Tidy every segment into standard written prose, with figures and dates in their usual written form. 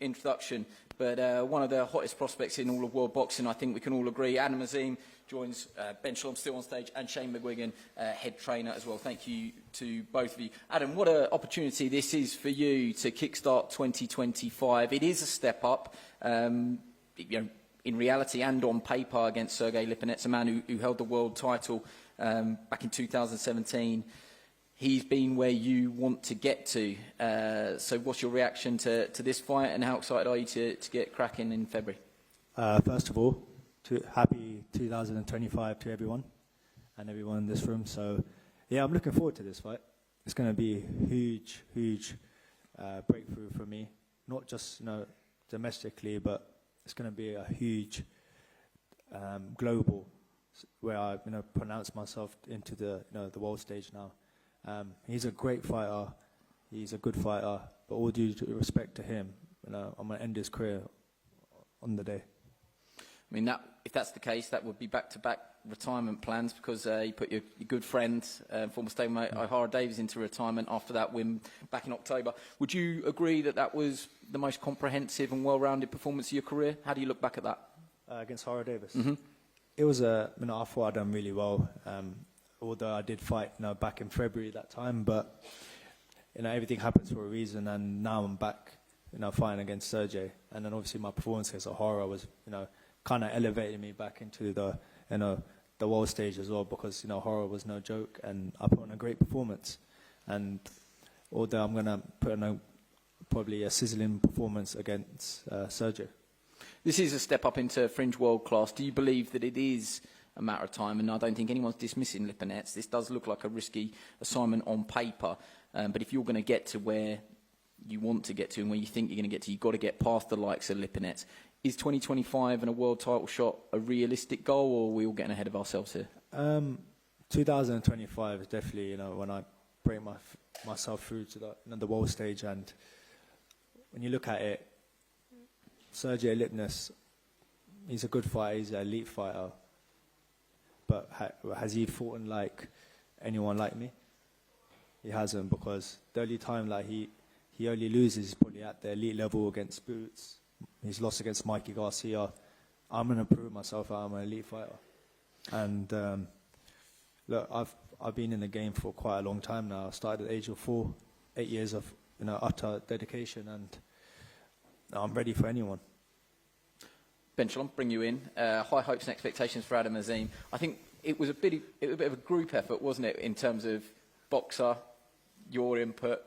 introduction, but one of the hottest prospects in all of world boxing, I think we can all agree. Adam Azim joins Ben Shalom, still on stage, and Shane McGuigan, head trainer as well. Thank you to both of you. Adam, what an opportunity this is for you to kickstart 2025. It is a step up, in reality and on paper, against Sergey Lipinets, a man who held the world title back in 2017. He's been where you want to get to. So what's your reaction to this fight, and how excited are you to get cracking in February? First of all, happy 2025 to everyone and everyone in this room. So, yeah, I'm looking forward to this fight. It's going to be a huge, huge breakthrough for me. Not just domestically, but it's going to be a huge global, where I pronounce myself into the the world stage now. He's a great fighter. He's a good fighter. But all due respect to him, I'm going to end his career on the day. I mean, if that's the case, that would be back-to-back retirement plans, because you put your good friend, former stablemate O'Hara Davies, into retirement after that win back in October. Would you agree that that was the most comprehensive and well-rounded performance of your career? How do you look back at that? Against O'Hara Davies? Mm-hmm. It was I thought I'd done really well. Although I did fight back in February that time, but everything happens for a reason, and now I'm back fighting against Sergey, and then obviously my performance against O'Hara was kind of elevated me back into the world stage as well, because O'Hara was no joke, and I put on a great performance. And although I'm gonna put on probably a sizzling performance against Sergey. This is a step up into fringe world class. Do you believe that it is a matter of time? And I don't think anyone's dismissing Lipinets. This does look like a risky assignment on paper, but if you're going to get to where you want to get to and where you think you're going to get to, you've got to get past the likes of Lipinets. Is 2025 and a world title shot a realistic goal, or are we all getting ahead of ourselves here? 2025 is definitely when I break myself through to the world stage. And when you look at it, Sergey Lipinets, he's a good fighter, he's an elite fighter. But has he fought like anyone like me? He hasn't, because the only time he only loses is probably at the elite level against Boots. He's lost against Mikey Garcia. I'm going to prove myself I'm an elite fighter. And look, I've been in the game for quite a long time now. I started at the age of 4, 8 years of utter dedication, and I'm ready for anyone. Ben Shalom, bring you in. High hopes and expectations for Adam Azim. I think it was a bit of a group effort, wasn't it, in terms of boxer, your input,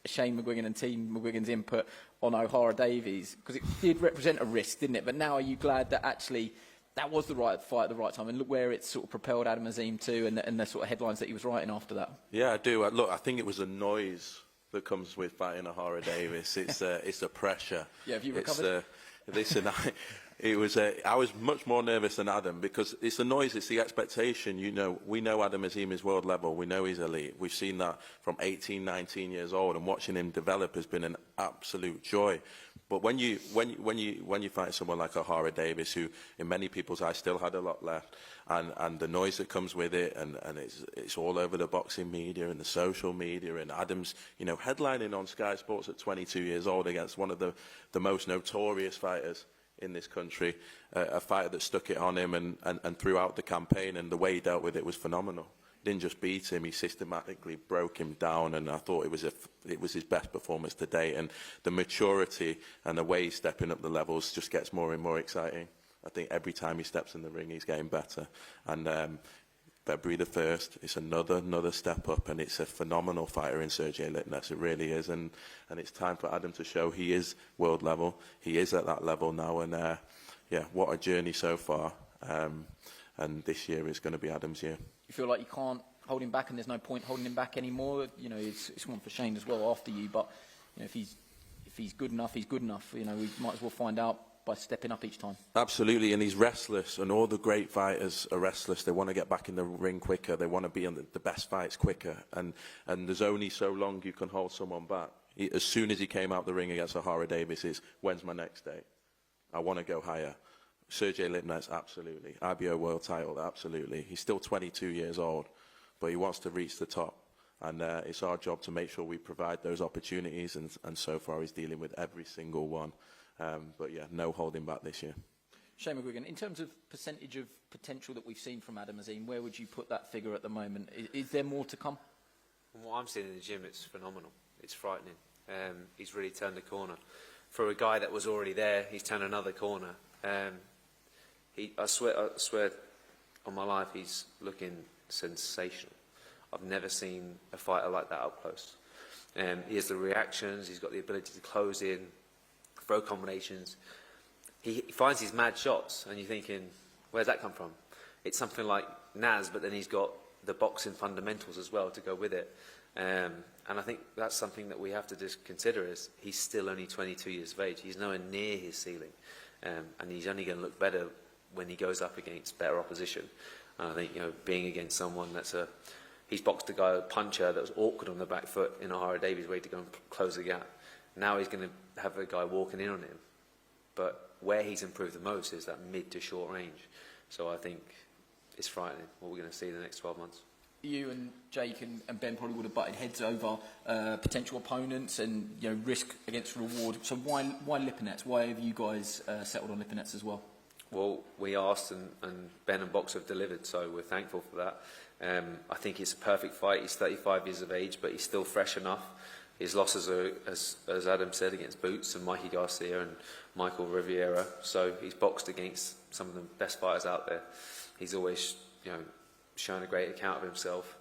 Shane McGuigan and Team McGuigan's input on O'Hara Davies, because it did represent a risk, didn't it? But now are you glad that actually that was the right fight at the right time, and look where it sort of propelled Adam Azim to, and the sort of headlines that he was writing after that? Yeah, I do. Look, I think it was the noise that comes with fighting O'Hara Davies. It's the pressure. Yeah, have you recovered? Listen, I was much more nervous than Adam, because it's the noise, it's the expectation. We know Adam Azim is world level. We know he's elite. We've seen that from 18, 19 years old, and watching him develop has been an absolute joy. But when you fight someone like O'Hara Davies, who in many people's eyes still had a lot left, and the noise that comes with it, and it's all over the boxing media and the social media, and Adam's headlining on Sky Sports at 22 years old against one of the most notorious fighters in this country, a fighter that stuck it on him and throughout the campaign, and the way he dealt with it was phenomenal. He didn't just beat him, he systematically broke him down, and I thought it was his best performance to date. And the maturity and the way he's stepping up the levels just gets more and more exciting. I think every time he steps in the ring, he's getting better. And February the 1st, it's another step up, and it's a phenomenal fighter in Sergey Lipinets. It really is, and it's time for Adam to show he is world level. He is at that level now, and yeah, what a journey so far. And this year is going to be Adam's year. You feel like you can't hold him back, and there's no point holding him back anymore? It's one for Shane as well after you, but if he's good enough, he's good enough. We might as well find out by stepping up each time. Absolutely, and he's restless, and all the great fighters are restless. They want to get back in the ring quicker. They want to be in the best fights quicker, and there's only so long you can hold someone back. As soon as he came out the ring against O'Hara Davies, when's my next date? I want to go higher. Sergey Lipinets, absolutely. IBO world title, absolutely. He's still 22 years old, but he wants to reach the top. And it's our job to make sure we provide those opportunities, and so far he's dealing with every single one. But yeah, no holding back this year. Shane McGuigan, in terms of percentage of potential that we've seen from Adam Azim, where would you put that figure at the moment? Is there more to come? From what I'm seeing in the gym, it's phenomenal. It's frightening. He's really turned the corner. For a guy that was already there, he's turned another corner. I swear on my life, he's looking sensational. I've never seen a fighter like that up close. He has the reactions, he's got the ability to close in, throw combinations. He finds these mad shots, and you're thinking, where's that come from? It's something like Naz, but then he's got the boxing fundamentals as well to go with it. And I think that's something that we have to just consider is he's still only 22 years of age. He's nowhere near his ceiling. And he's only going to look better when he goes up against better opposition. And I think, being against someone he's boxed a guy, a puncher that was awkward on the back foot in O'Hara Davies way to go and close the gap. Now he's going to have a guy walking in on him. But where he's improved the most is that mid to short range. So I think it's frightening what we're going to see in the next 12 months. You and Jake and Ben probably would have butted heads over potential opponents and risk against reward. So why Lipinets? Why have you guys settled on Lipinets as well? Well, we asked and Ben and Box have delivered, so we're thankful for that. I think it's a perfect fight. He's 35 years of age, but he's still fresh enough. His losses are, as Adam said, against Boots and Mikey Garcia and Michael Riviera. So he's boxed against some of the best fighters out there. He's always, shown a great account of himself.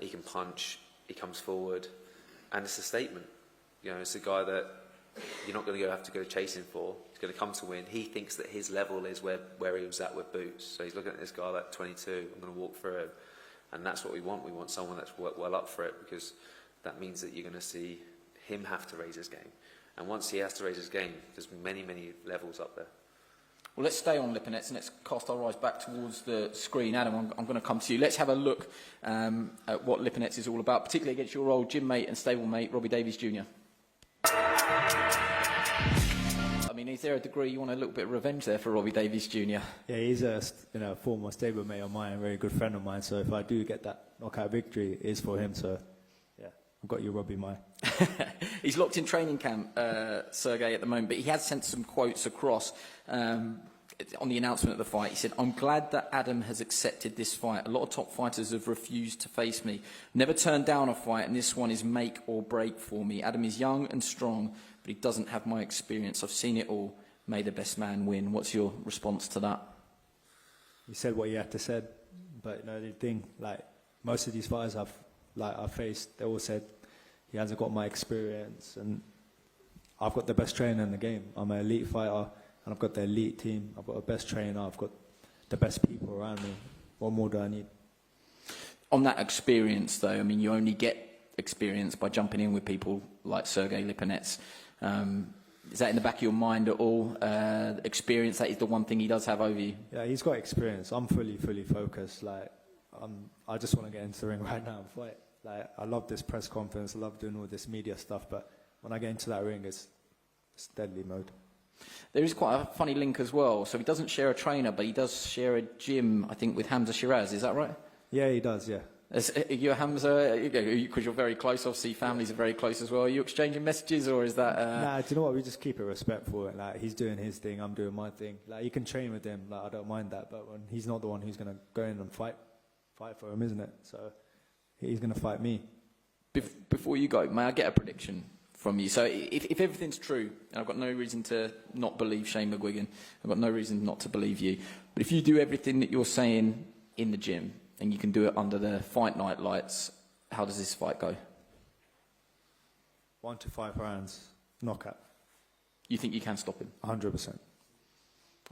He can punch. He comes forward, and it's a statement. It's a guy that you're not going to have to go chasing for. He's going to come to win. He thinks that his level is where he was at with Boots. So he's looking at this guy like 22. I'm going to walk through him, and that's what we want. We want someone that's well up for it, because that means that you're going to see him have to raise his game. And once he has to raise his game, there's many, many levels up there. Well, let's stay on Lipinets and let's cast our eyes back towards the screen. Adam, I'm going to come to you. Let's have a look at what Lipinets is all about, particularly against your old gym mate and stablemate, Robbie Davies Jr. I mean, is there a degree you want a little bit of revenge there for Robbie Davies Jr.? Yeah, he's a former stablemate of mine, a very good friend of mine. So if I do get that knockout victory, it is for him. So yeah, I've got you, Robbie, mine. He's locked in training camp, Sergey, at the moment, but he has sent some quotes across on the announcement of the fight. He said, "I'm glad that Adam has accepted this fight. A lot of top fighters have refused to face me. Never turned down a fight, and this one is make or break for me. Adam is young and strong, but he doesn't have my experience. I've seen it all. May the best man win." What's your response to that? He said what he had to say, but the thing, most of these fighters I've faced, they all said he hasn't got my experience, and I've got the best trainer in the game. I'm an elite fighter, and I've got the elite team. I've got the best trainer. I've got the best people around me. What more do I need? On that experience, though, I mean, you only get experience by jumping in with people like Sergey Lipinets. Is that in the back of your mind at all? Experience, that is the one thing he does have over you? Yeah, he's got experience. I'm fully focused. I just want to get into the ring right now and fight. I love this press conference. I love doing all this media stuff. But when I get into that ring, it's deadly mode. There is quite a funny link as well. So he doesn't share a trainer, but he does share a gym, I think, with Hamza Shiraz. Is that right? Yeah, he does, yeah. You, Hamza, because you're very close, obviously families are very close as well. Are you exchanging messages, or is that... Nah, do you know what? We just keep it respectful. He's doing his thing, I'm doing my thing. You can train with him, I don't mind that. But when he's not the one who's going to go in and fight for him, isn't it? So he's going to fight me. Before you go, may I get a prediction from you? So if everything's true, and I've got no reason to not believe Shane McGuigan, I've got no reason not to believe you, but if you do everything that you're saying in the gym, and you can do it under the fight night lights, how does this fight go? 1 to 5 rounds, knockout. You think you can stop him? 100%.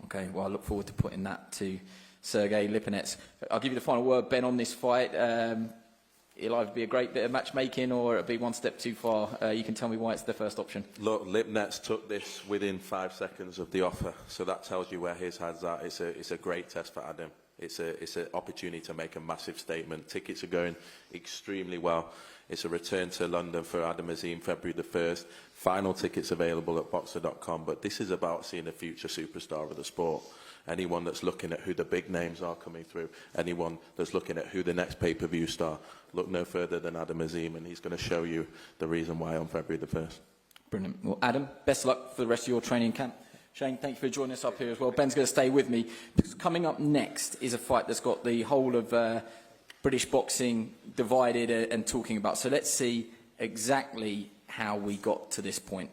Okay, well, I look forward to putting that to Sergey Lipinets. I'll give you the final word, Ben, on this fight. It'll either be a great bit of matchmaking or it'll be one step too far. You can tell me why it's the first option. Look, Lipinets took this within 5 seconds of the offer, so that tells you where his head's at. It's a great test for Adam. It's an opportunity to make a massive statement. Tickets are going extremely well. It's a return to London for Adam Azim, February the 1st. Final tickets available at boxer.com. But this is about seeing a future superstar of the sport. Anyone that's looking at who the big names are coming through, anyone that's looking at who the next pay-per-view star, look no further than Adam Azim, and he's going to show you the reason why on February the 1st. Brilliant. Well, Adam, best of luck for the rest of your training camp. Shane, thank you for joining us up here as well. Ben's going to stay with me, because coming up next is a fight that's got the whole of British boxing divided and talking about. So let's see exactly how we got to this point.